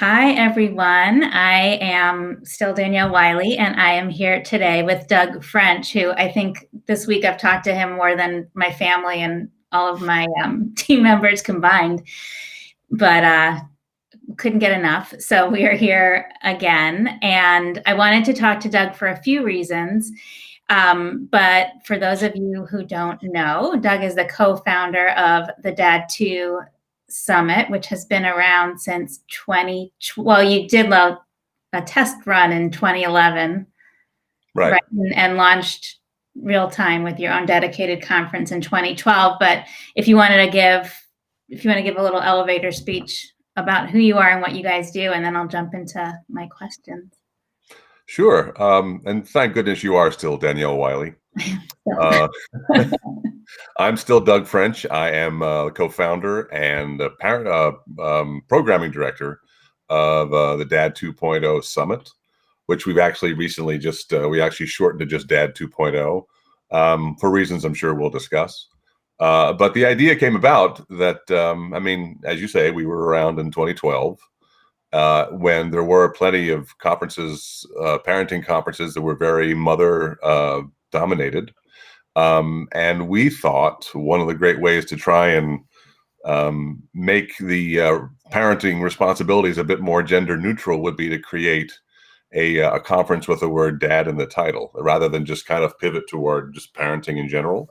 Hi, everyone. I am still Danielle Wiley, and I am here today with Doug French, who I think this week I've talked to him more than my family and all of my team members combined, but couldn't get enough. So we are here again, and I wanted to talk to Doug for a few reasons. But for those of you who don't know, Doug is the co-founder of the Dad2 Summit, which has been around since you did a test run in 2011, right? And launched real time with your own dedicated conference in 2012. But if you want to give a little elevator speech about who you are and what you guys do, and then I'll jump into my questions. Sure. And thank goodness you are still Danielle Wiley. I'm still Doug French. I am co-founder and programming director of the Dad 2.0 Summit, which we've actually recently we actually shortened to just Dad 2.0 for reasons I'm sure we'll discuss. But the idea came about that, as you say, we were around in 2012 when there were plenty of conferences, parenting conferences that were very mother dominated. And we thought one of the great ways to try and make the parenting responsibilities a bit more gender neutral would be to create a conference with the word dad in the title, rather than just kind of pivot toward just parenting in general,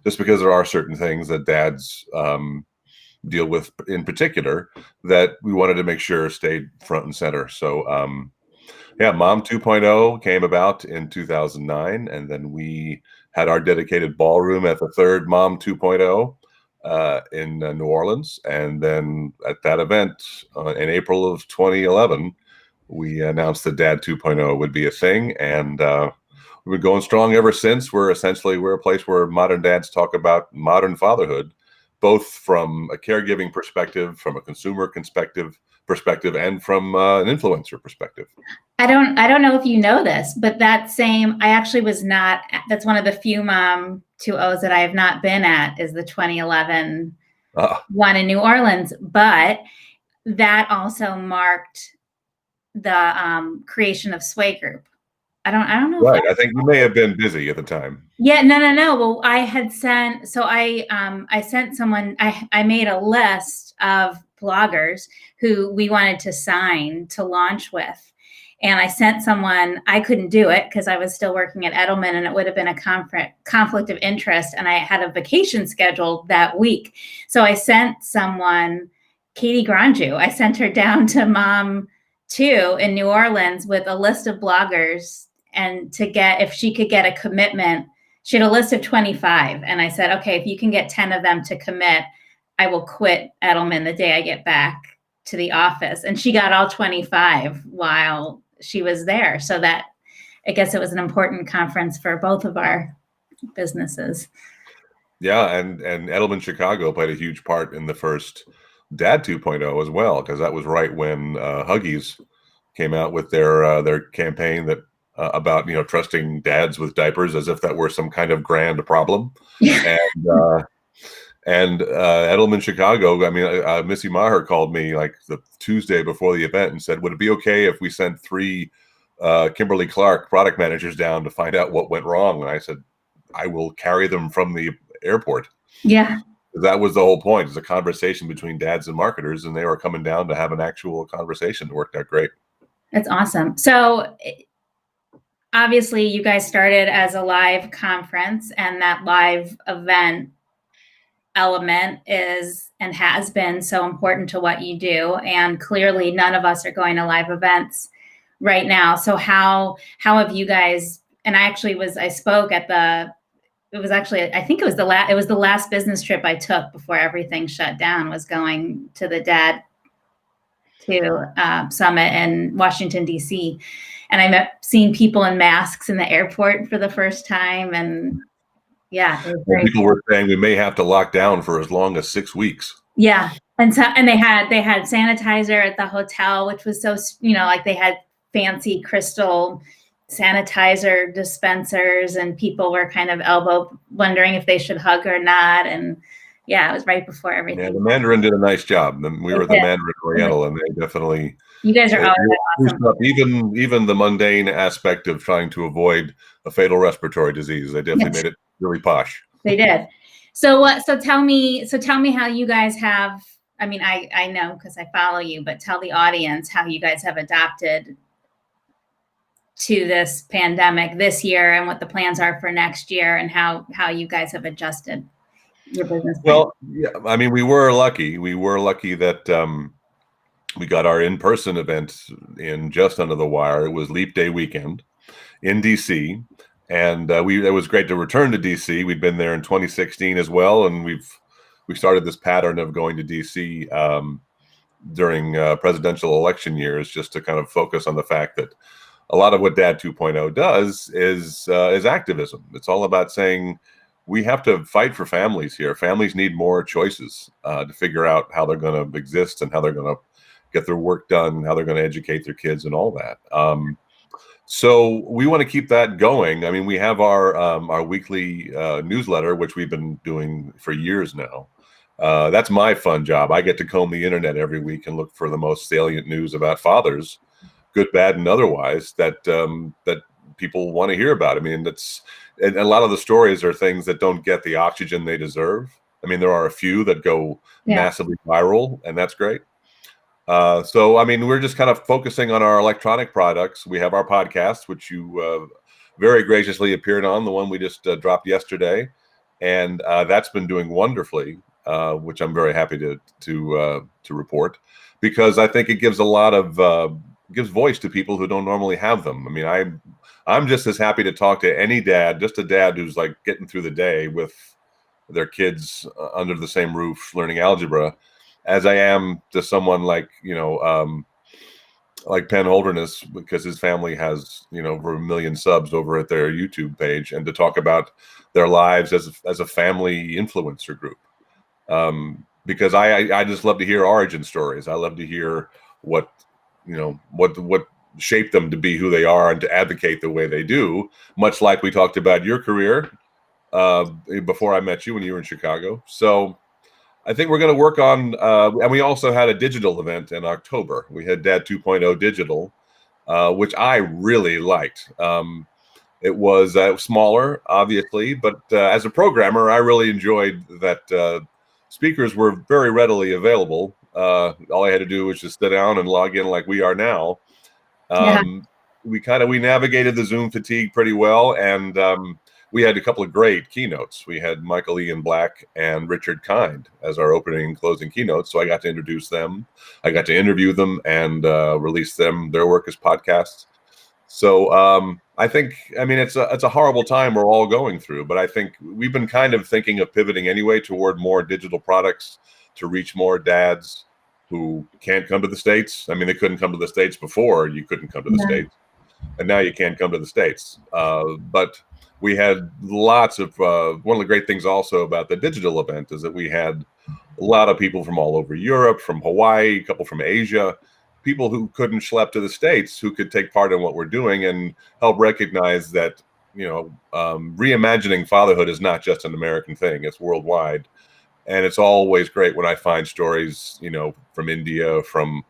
just because there are certain things that dads deal with in particular that we wanted to make sure stayed front and center. So Mom 2.0 came about in 2009, and then we had our dedicated ballroom at the third Mom 2.0 in New Orleans. And then at that event in April of 2011, we announced that Dad 2.0 would be a thing. And we've been going strong ever since. We're a place where modern dads talk about modern fatherhood, both from a caregiving perspective, from a consumer perspective, and from an influencer perspective. I don't know if you know this, but that's one of the few Mom 2.0s that I have not been at, is the 2011 one in New Orleans. But that also marked the creation of Sway Group. I don't know. Right. I think you may have been busy at the time. Yeah, no. Well, I sent someone, I made a list of bloggers who we wanted to sign to launch with. And I sent someone. I couldn't do it because I was still working at Edelman, and it would have been a conflict of interest. And I had a vacation scheduled that week. So I sent someone, Katie Granju. I sent her down to Mom 2 in New Orleans with a list of bloggers, and if she could get a commitment. She had a list of 25. And I said, okay, if you can get 10 of them to commit, I will quit Edelman the day I get back to the office. And she got all 25 while she was there. So that, I guess it was an important conference for both of our businesses. Yeah, and Edelman Chicago played a huge part in the first Dad 2.0 as well, because that was right when Huggies came out with their campaign that about trusting dads with diapers, as if that were some kind of grand problem. And Edelman Chicago, Missy Maher called me like the Tuesday before the event and said, would it be okay if we sent 3 Kimberly Clark product managers down to find out what went wrong? And I said, I will carry them from the airport. Yeah. That was the whole point. It's a conversation between dads and marketers, and they were coming down to have an actual conversation. It worked out great. That's awesome. So obviously you guys started as a live conference, and that live event element is and has been so important to what you do. And clearly none of us are going to live events right now. So how have you guys, and I spoke at I think it was the last business trip I took before everything shut down, was going to the Dad 2 Summit in Washington, D.C. And I seeing people in masks in the airport for the first time. And yeah, people were saying we may have to lock down for as long as 6 weeks. Yeah, and they had sanitizer at the hotel, which was so like they had fancy crystal sanitizer dispensers, and people were kind of wondering if they should hug or not. And yeah, it was right before everything. Yeah, the Mandarin did a nice job. We were at the Mandarin Oriental, and they definitely You guys are It always boosts awesome. up even the mundane aspect of trying to avoid a fatal respiratory disease. They definitely Yes, made it really posh. they did. So what? So tell me how you guys have. I mean, I know because I follow you, but tell the audience how you guys have adapted to this pandemic this year and what the plans are for next year and how you guys have adjusted your business plan. Well, yeah, I mean, we were lucky. We were lucky that we got our in-person event in just under the wire. It was Leap Day weekend in DC, and it was great to return to DC. We'd been there in 2016 as well, and we started this pattern of going to DC during presidential election years just to kind of focus on the fact that a lot of what Dad 2.0 does is activism. It's all about saying we have to fight for families here. Families need more choices to figure out how they're going to exist and how they're going to get their work done, how they're going to educate their kids, and all that. So we want to keep that going. I mean, we have our weekly newsletter, which we've been doing for years now. That's my fun job. I get to comb the internet every week and look for the most salient news about fathers, good, bad, and otherwise, that people want to hear about. I mean, and a lot of the stories are things that don't get the oxygen they deserve. I mean, there are a few that go massively viral, and that's great. So, I mean, we're just kind of focusing on our electronic products. We have our podcast, which you very graciously appeared on, the one we just dropped yesterday, and that's been doing wonderfully, which I'm very happy to report, because I think it gives a lot of gives voice to people who don't normally have them. I mean, I'm just as happy to talk to any dad, just a dad who's like getting through the day with their kids under the same roof learning algebra, as I am to someone like like Penn Holderness, because his family has over 1 million subs over at their YouTube page, and to talk about their lives as a family influencer group. Because I just love to hear origin stories. I love to hear what shaped them to be who they are and to advocate the way they do, much like we talked about your career before I met you when you were in Chicago. So I think we're going to work on, and we also had a digital event in October. We had Dad 2.0 Digital, which I really liked. It was smaller, obviously, but as a programmer, I really enjoyed that speakers were very readily available. All I had to do was just sit down and log in like we are now. We navigated the Zoom fatigue pretty well, and we had a couple of great keynotes. We had Michael Ian Black and Richard Kind as our opening and closing keynotes. So I got to introduce them. I got to interview them and release their work as podcasts. So I mean, it's a horrible time we're all going through, but I think we've been kind of thinking of pivoting anyway toward more digital products to reach more dads who can't come to the States. I mean, they couldn't come to the States before. You couldn't come to the States, and now you can't come to the States. But we had lots of one of the great things also about the digital event is that we had a lot of people from all over Europe, from Hawaii, a couple from Asia, people who couldn't schlep to the States, who could take part in what we're doing and help recognize that reimagining fatherhood is not just an American thing; it's worldwide. And it's always great when I find stories, from India, from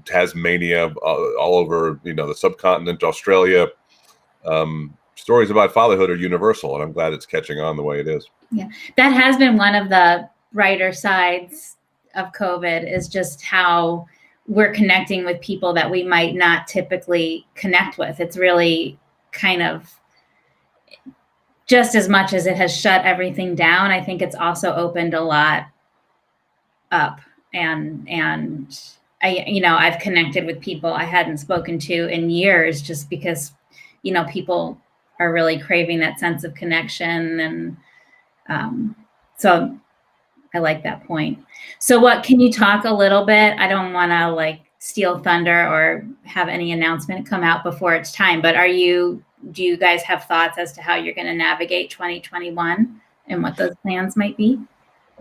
Tasmania, all over the subcontinent, Australia. Stories about fatherhood are universal, and I'm glad it's catching on the way it is. Yeah, that has been one of the brighter sides of COVID, is just how we're connecting with people that we might not typically connect with. It's really kind of, just as much as it has shut everything down, I think it's also opened a lot up. And I've connected with people I hadn't spoken to in years, just because people are really craving that sense of connection. And so I like that point. So can you talk a little bit? I don't want to steal thunder or have any announcement come out before it's time, but do you guys have thoughts as to how you're going to navigate 2021 and what those plans might be?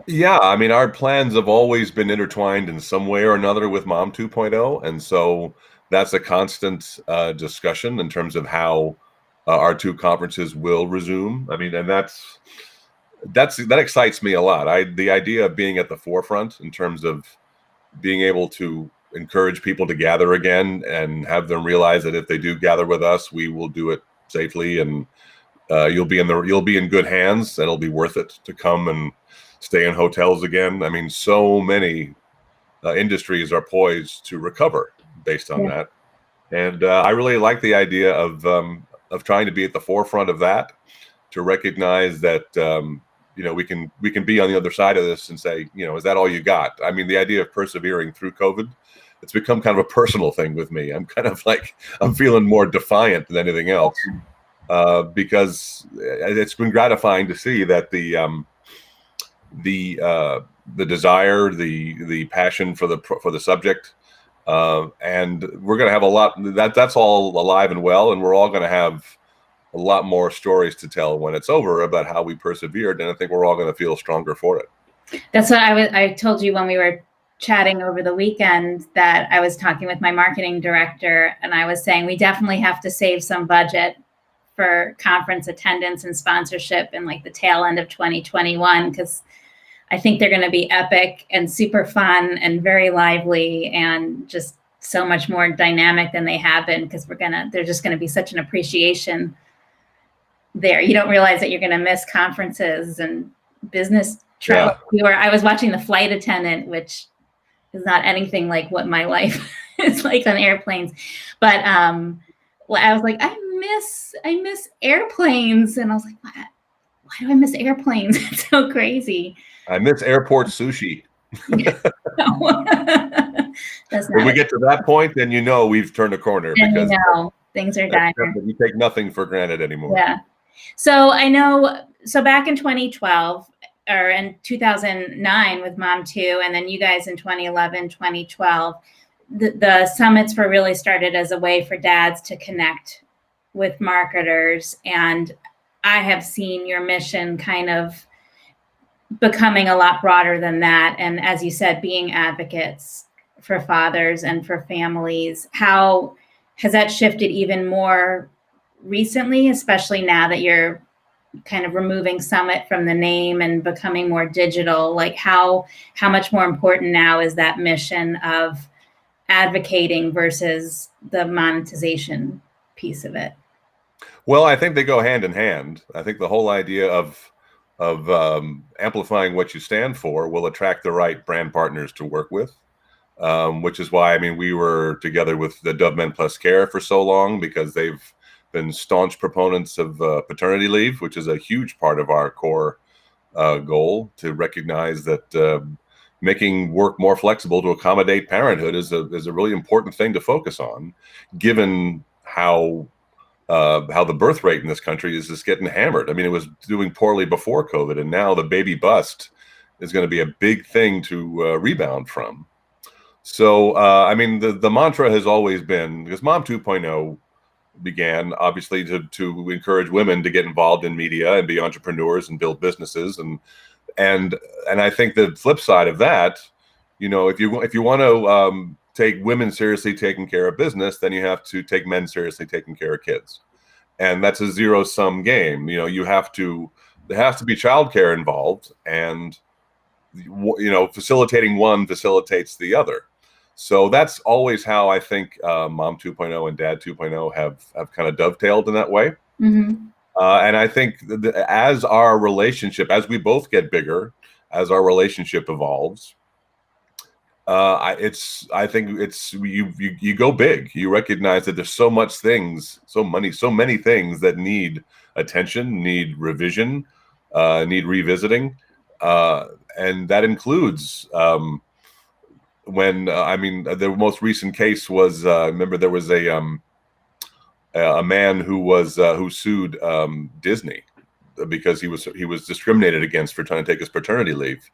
Yeah, I mean, our plans have always been intertwined in some way or another with Mom 2.0. And so that's a constant discussion in terms of how our two conferences will resume. I mean, and that excites me a lot. The idea of being at the forefront in terms of being able to encourage people to gather again and have them realize that if they do gather with us, we will do it safely, and you'll be in good hands, and it'll be worth it to come and stay in hotels again. I mean, so many industries are poised to recover based on that, and I really like the idea of trying to be at the forefront of that, to recognize that we can be on the other side of this and say, is that all you got? I mean, the idea of persevering through COVID, it's become kind of a personal thing with me. I'm kind of like, I'm feeling more defiant than anything else, because it's been gratifying to see that the desire, the passion for the subject, and we're going to have a lot that's all alive and well, and we're all going to have a lot more stories to tell when it's over about how we persevered, and I think we're all going to feel stronger for it. That's what I told you when we were chatting over the weekend, that I was talking with my marketing director, and I was saying we definitely have to save some budget for conference attendance and sponsorship in like the tail end of 2021, because I think they're going to be epic and super fun and very lively and just so much more dynamic than they have been, because there's just going to be such an appreciation there. You don't realize that you're going to miss conferences and business travel. Yeah. I was watching The Flight Attendant, which is not anything like what my life is like on airplanes. But I was like, I miss airplanes. And I was like, why do I miss airplanes? It's so crazy. I miss airport sushi. When we get to that point, then we've turned a corner, because things are dire. You take nothing for granted anymore. Yeah. So I know. So back in 2012 or in 2009 with Mom 2, and then you guys in 2011, 2012, the summits were really started as a way for dads to connect with marketers, and I have seen your mission kind of becoming a lot broader than that. And as you said, being advocates for fathers and for families. How has that shifted even more recently, especially now that you're kind of removing Summit from the name and becoming more digital? Like how much more important now is that mission of advocating versus the monetization piece of it? Well, I think they go hand in hand. I think the whole idea of amplifying what you stand for will attract the right brand partners to work with, which is why, we were together with the Dove Men Plus Care for so long, because they've been staunch proponents of paternity leave, which is a huge part of our core goal, to recognize that making work more flexible to accommodate parenthood is a really important thing to focus on, given how the birth rate in this country is just getting hammered. It was doing poorly before COVID, and now the baby bust is going to be a big thing to rebound from. So, the mantra has always been, because Mom 2.0 began obviously to encourage women to get involved in media and be entrepreneurs and build businesses, and I think the flip side of that, if you want to take women seriously taking care of business, then you have to take men seriously taking care of kids. And that's a zero-sum game. There has to be childcare involved, and facilitating one facilitates the other. So that's always how I think Mom 2.0 and Dad 2.0 have kind of dovetailed in that way. Mm-hmm. And I think as our relationship, as we both get bigger, as our relationship evolves, I think it's you go big. You recognize that there's so many things that need attention, need revision, need revisiting, and that includes when the most recent case was, remember there was a man who sued Disney because he was discriminated against for trying to take his paternity leave.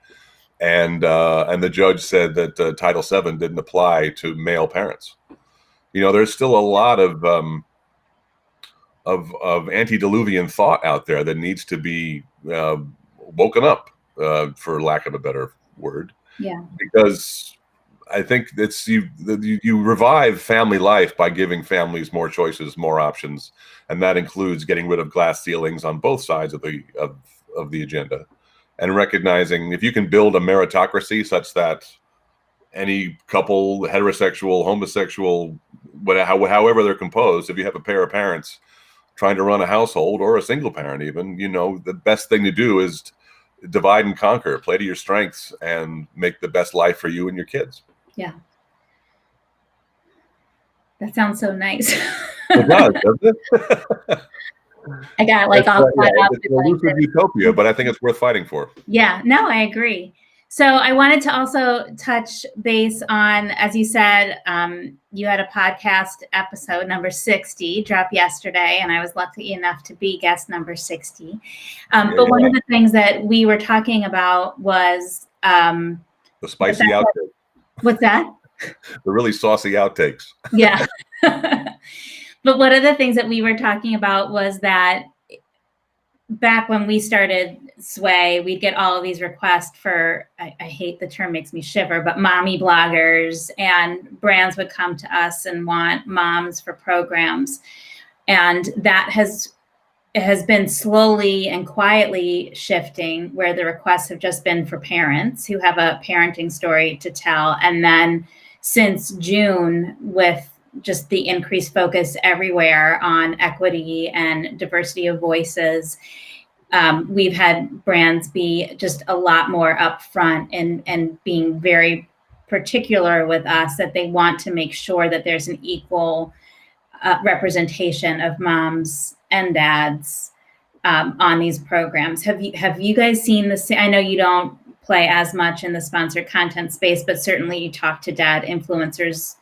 And the judge said that Title VII didn't apply to male parents. There's still a lot of antediluvian thought out there that needs to be woken up, for lack of a better word. Yeah. Because I think it's you revive family life by giving families more choices, more options, and that includes getting rid of glass ceilings on both sides of the agenda. And recognizing if you can build a meritocracy such that any couple, heterosexual, homosexual, however they're composed, if you have a pair of parents trying to run a household, or a single parent even, the best thing to do is divide and conquer, play to your strengths, and make the best life for you and your kids. Yeah. That sounds so nice. It does, doesn't it? I got like all caught up. It's an elusive utopia, but I think it's worth fighting for. Yeah, no, I agree. So I wanted to also touch base on, as you said, you had a podcast episode number 60 drop yesterday, and I was lucky enough to be guest number 60. But one of the things that we were talking about was the spicy outtakes. What's that? The really saucy outtakes. Yeah. But one of the things that we were talking about was that back when we started Sway, we'd get all of these requests for, I hate the term, makes me shiver, but mommy bloggers, and brands would come to us and want moms for programs. And that has been slowly and quietly shifting, where the requests have just been for parents who have a parenting story to tell. And then since June, with just the increased focus everywhere on equity and diversity of voices, we've had brands be just a lot more upfront and being very particular with us that they want to make sure that there's an equal representation of moms and dads on these programs. Have you guys seen this? I know you don't play as much in the sponsored content space, but certainly you talk to dad influencers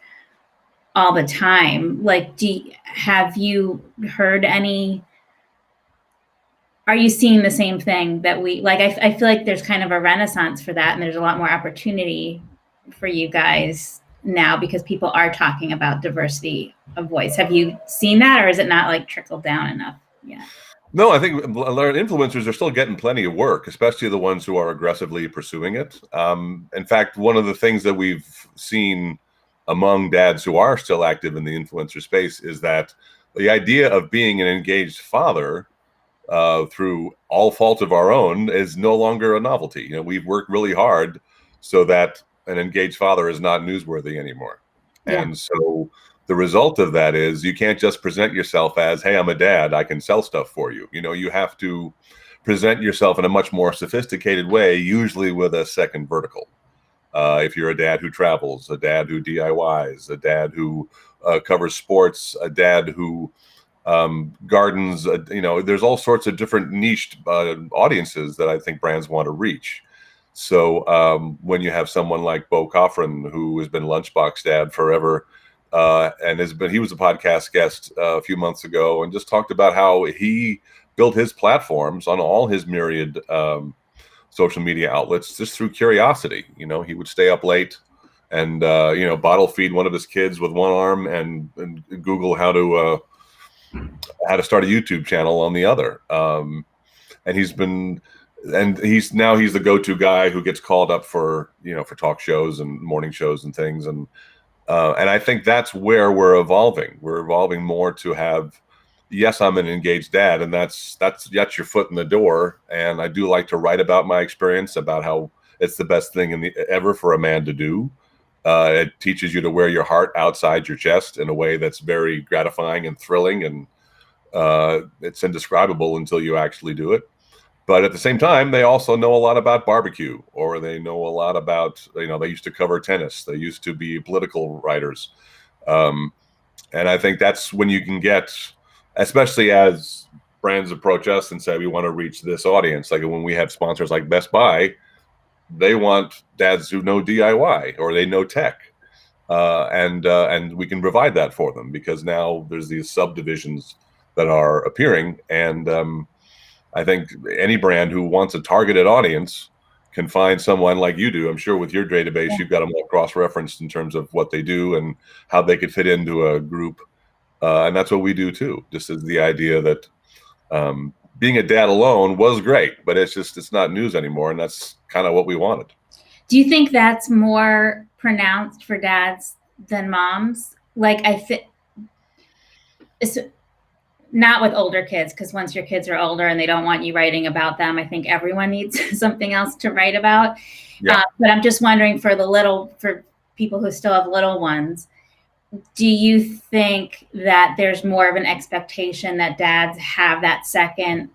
all the time. Like, have you heard any? Are you seeing the same thing that we like? I feel like there's kind of a renaissance for that, and there's a lot more opportunity for you guys now because people are talking about diversity of voice. Have you seen that, or is it not like trickled down enough yet? No, I think influencers are still getting plenty of work, especially the ones who are aggressively pursuing it. In fact, one of the things that we've seen among dads who are still active in the influencer space is that the idea of being an engaged father through all fault of our own is no longer a novelty. We've worked really hard so that an engaged father is not newsworthy anymore. Yeah. And so the result of that is you can't just present yourself as, hey, I'm a dad, I can sell stuff for you. You have to present yourself in a much more sophisticated way, usually with a second vertical. If you're a dad who travels, a dad who DIYs, a dad who covers sports, a dad who gardens, there's all sorts of different niched audiences that I think brands want to reach. So when you have someone like Bo Coffrin, who has been Lunchbox Dad forever, and he was a podcast guest a few months ago and just talked about how he built his platforms on all his myriad social media outlets just through curiosity. He would stay up late and bottle feed one of his kids with one arm and Google how to start a YouTube channel on the other. And he's the go-to guy who gets called up for talk shows and morning shows and things. And I think that's where we're evolving. We're evolving more to have, yes, I'm an engaged dad, and that's your foot in the door. And I do like to write about my experience, about how it's the best thing ever for a man to do. It teaches you to wear your heart outside your chest in a way that's very gratifying and thrilling, and it's indescribable until you actually do it. But at the same time, they also know a lot about barbecue, or they know a lot about, they used to cover tennis. They used to be political writers. And I think that's when you can get, especially as brands approach us and say, we want to reach this audience. Like when we have sponsors like Best Buy, they want dads who know DIY or they know tech. And we can provide that for them because now there's these subdivisions that are appearing. And I think any brand who wants a targeted audience can find someone like you do. I'm sure with your database, you've got them all cross-referenced in terms of what they do and how they could fit into a group. And that's what we do too. Just as the idea that being a dad alone was great, but it's not news anymore. And that's kind of what we wanted. Do you think that's more pronounced for dads than moms? Like it's not with older kids, because once your kids are older and they don't want you writing about them, I think everyone needs something else to write about. Yeah. But I'm just wondering for people who still have little ones, do you think that there's more of an expectation that dads have that second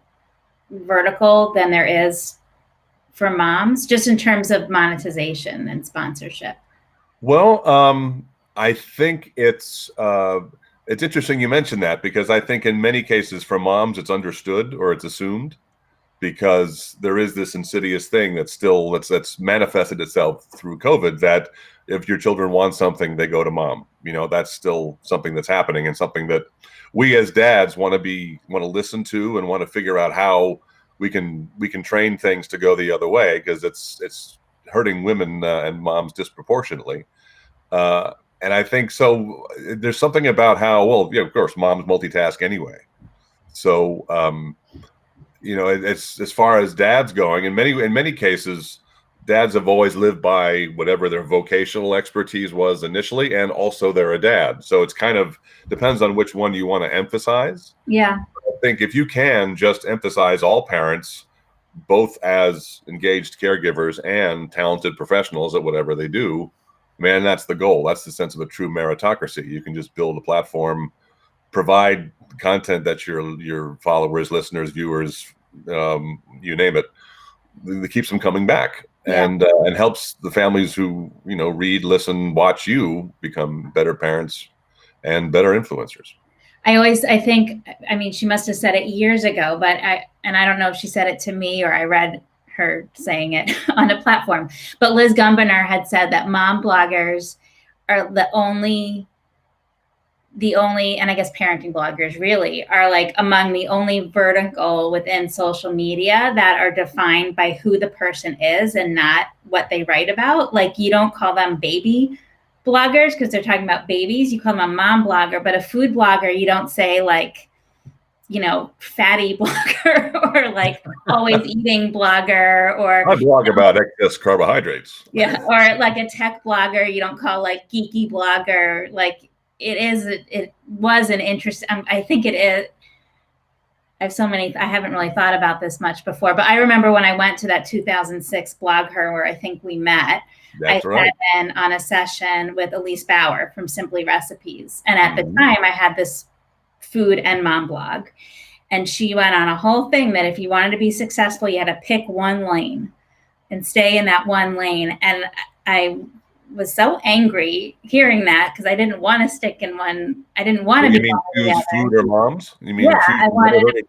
vertical than there is for moms, just in terms of monetization and sponsorship? Well, I think it's interesting you mentioned that, because I think in many cases for moms it's understood or it's assumed, because there is this insidious thing that's manifested itself through COVID, that if your children want something, they go to mom. That's still something that's happening, and something that we as dads want to listen to and want to figure out how we can train things to go the other way, because it's hurting women and moms disproportionately. And I think so. There's something about how, of course, moms multitask anyway. So, it's as far as dads going. In many cases, dads have always lived by whatever their vocational expertise was initially, and also they're a dad. So it's kind of depends on which one you want to emphasize. Yeah. I think if you can just emphasize all parents, both as engaged caregivers and talented professionals at whatever they do, man, that's the goal. That's the sense of a true meritocracy. You can just build a platform, provide content that your followers, listeners, viewers, you name it, that keeps them coming back. Yeah. And helps the families who read, listen, watch you become better parents and better influencers. I think, she must have said it years ago, but I don't know if she said it to me or I read her saying it on a platform, but Liz Gumbiner had said that mom bloggers are the only, and I guess parenting bloggers really are like among the only vertical within social media that are defined by who the person is and not what they write about. Like, you don't call them baby bloggers because they're talking about babies. You call them a mom blogger, but a food blogger, you don't say like, fatty blogger or like always eating blogger, or I blog about excess carbohydrates. Yeah. Or like a tech blogger, you don't call like geeky blogger. Like it was an interest. I think it is. I haven't really thought about this much before, but I remember when I went to that 2006 BlogHer where I think we met. That's right. Sat in on a session with Elise Bauer from Simply Recipes. And at the time I had this food and mom blog. And she went on a whole thing that if you wanted to be successful, you had to pick one lane and stay in that one lane. And I was so angry hearing that because I didn't want to stick in one. I didn't want to be. You mean choose food or moms? You mean I wanted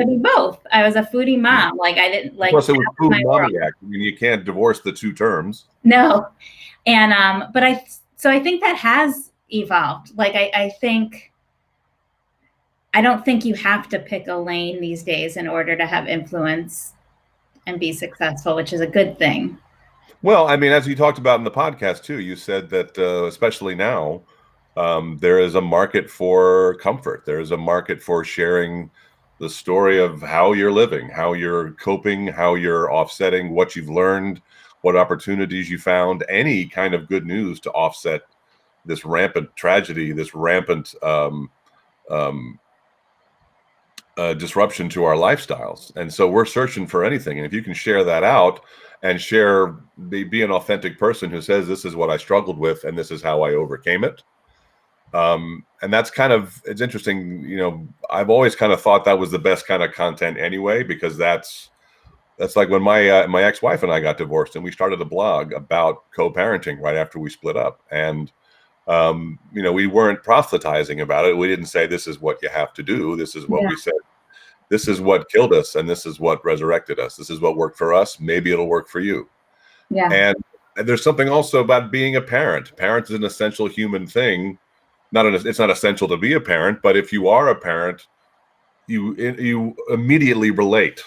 to be both. I was a foodie mom. Like I didn't like. Plus, it was Food Mommy Act. You can't divorce the two terms. No, and but I think that has evolved. Like I don't think you have to pick a lane these days in order to have influence and be successful, which is a good thing. Well, as you talked about in the podcast too, you said that especially now, there is a market for comfort. There is a market for sharing the story of how you're living, how you're coping, how you're offsetting what you've learned, what opportunities you found, any kind of good news to offset this rampant tragedy, this rampant disruption to our lifestyles. And so we're searching for anything. And if you can share that out and be an authentic person who says, this is what I struggled with and this is how I overcame it. And that's it's interesting. I've always kind of thought that was the best kind of content anyway, because that's like when my ex-wife and I got divorced and we started a blog about co-parenting right after we split up. And we weren't proselytizing about it. We didn't say this is what you have to do. This is what we said. This is what killed us, and this is what resurrected us. This is what worked for us. Maybe it'll work for you. Yeah. And there's something also about being a parent. Parent is an essential human thing. It's not essential to be a parent, but if you are a parent, you immediately relate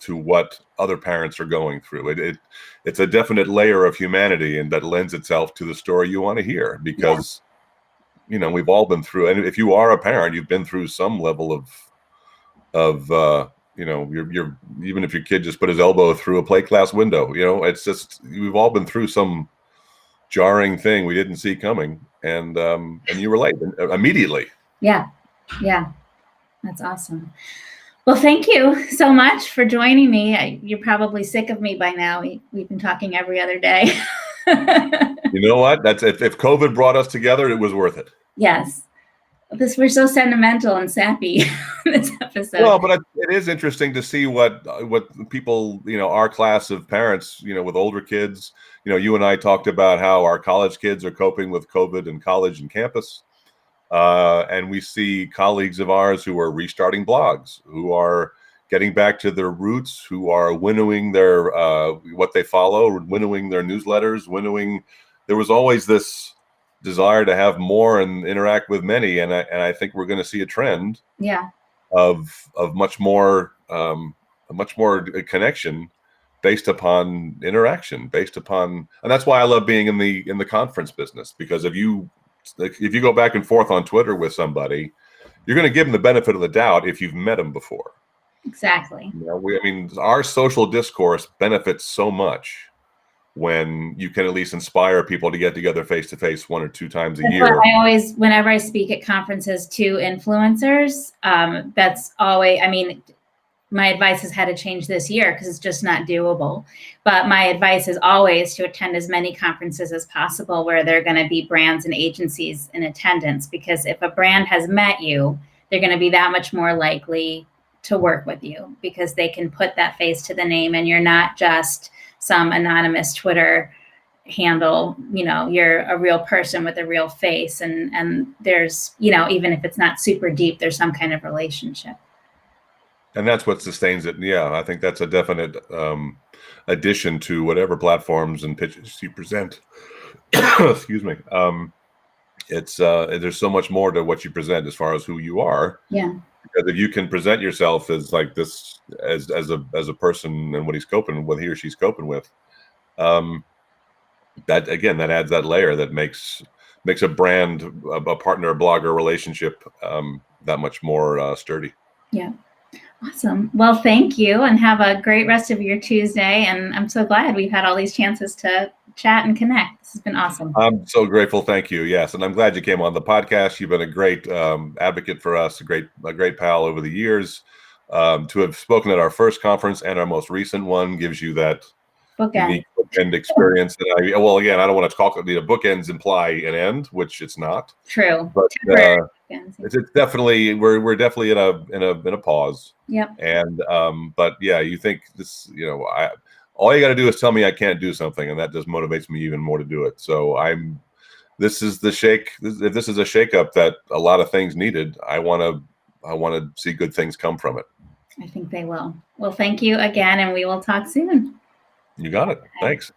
to what other parents are going through. It's a definite layer of humanity, and that lends itself to the story you want to hear, because we've all been through, and if you are a parent, you've been through some level of you're even if your kid just put his elbow through a plate glass window, it's just, we've all been through some jarring thing we didn't see coming, and you relate immediately. Yeah That's awesome. Well, thank you so much for joining me. You're probably sick of me by now. We've been talking every other day. You know what? That's if COVID brought us together, it was worth it. Yes. We're so sentimental and sappy this episode. Well, but it is interesting to see what people, our class of parents, with older kids, you and I talked about how our college kids are coping with COVID in college and campus. And we see colleagues of ours who are restarting blogs, who are getting back to their roots, who are winnowing their what they follow, winnowing their newsletters, winnowing. There was always this desire to have more and interact with many, and I think we're going to see a trend, of much more connection based upon interaction, and that's why I love being in the conference business, because if you go back and forth on Twitter with somebody, you're going to give them the benefit of the doubt if you've met them before. Exactly. Our social discourse benefits so much when you can at least inspire people to get together face to face 1 or 2 times a year. I always, whenever I speak at conferences to influencers, that's always, my advice has had to change this year because it's just not doable. But my advice is always to attend as many conferences as possible where there are going to be brands and agencies in attendance, because if a brand has met you, they're going to be that much more likely to work with you because they can put that face to the name, and you're not just some anonymous Twitter handle. You're a real person with a real face, and there's, even if it's not super deep, there's some kind of relationship. And that's what sustains it. Yeah, I think that's a definite addition to whatever platforms and pitches you present. Excuse me. It's there's so much more to what you present as far as who you are. Yeah. Because if you can present yourself as like this, as a person, and what he or she's coping with, that adds that layer that makes a brand, a partner, a blogger relationship that much more sturdy. Yeah. Awesome. Well, thank you, and have a great rest of your Tuesday. And I'm so glad we've had all these chances to chat and connect. This has been awesome. I'm so grateful. Thank you. Yes. And I'm glad you came on the podcast. You've been a great advocate for us, a great pal over the years. To have spoken at our first conference and our most recent one gives you that unique bookend experience. And again, I don't want to talk, bookends imply an end, which it's not. True. But it's definitely, we're definitely in a pause. Yep. And but yeah, you think this, all you got to do is tell me I can't do something, and that just motivates me even more to do it. So this is a shakeup that a lot of things needed. I want to see good things come from it. I think they will. Well, thank you again, and we will talk soon. You got it. Thanks.